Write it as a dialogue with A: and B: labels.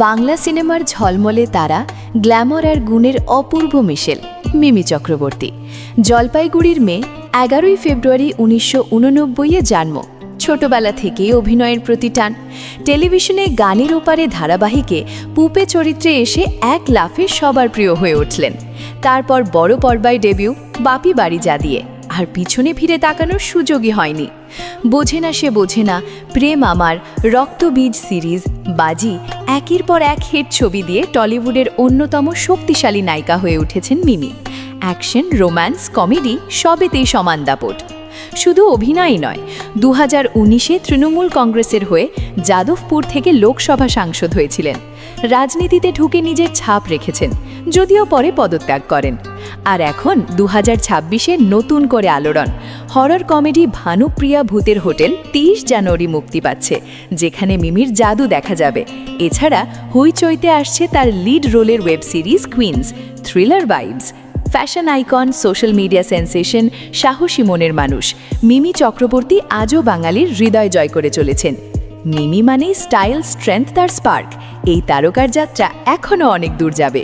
A: বাংলা সিনেমার ঝলমলে তারা, গ্ল্যামার আর গুণের অপূর্ব মিশেল মিমি চক্রবর্তী। জলপাইগুড়ির মেয়ে, 11ই ফেব্রুয়ারি 1989-এ জন্ম। ছোটবেলা থেকেই অভিনয়ের প্রতি টান। টেলিভিশনে গানের ওপারে ধারাবাহিকে পুপে চরিত্রে এসে এক লাফে সবার প্রিয় হয়ে উঠলেন। তারপর বড় পর্দায় ডেবিউ বাপি বাড়ি যা দিয়ে, আর পিছনে ফিরে তাকানোর সুযোগই হয়নি। বোঝে না সে বোঝে না, প্রেম আমার, রক্তবীজ সিরিজ, বাজি, একের পর এক হিট ছবি দিয়ে টলিউডের অন্যতম শক্তিশালী নায়িকা হয়ে উঠেছেন মিমি। অ্যাকশন, রোম্যান্স, কমেডি সবেতেই সমান দাপট। শুধু অভিনয়ই নয়, 2019-এ তৃণমূল কংগ্রেসের হয়ে যাদবপুর থেকে লোকসভা সাংসদ হয়েছিলেন। রাজনীতিতে ঢুকে নিজের ছাপ রেখেছেন, যদিও পরে পদত্যাগ করেন। আর এখন 2026-এ নতুন করে আলোড়ন। হরর কমেডি ভানুপ্রিয়া ভূতের হোটেল 30 জানুয়ারি মুক্তি পাচ্ছে, যেখানে মিমির জাদু দেখা যাবে। এছাড়া হইচইতে আসছে তার লিড রোলের web series queens, thriller vibes. Fashion icon, social media sensation, সাহসী মনের মানুষ মিমি চক্রবর্তী আজও বাঙালির হৃদয় জয় করে চলেছেন। মিমি মানেই স্টাইল, স্ট্রেংথ, তার স্পার্ক। এই তারকার যাত্রা এখনও অনেক দূর যাবে।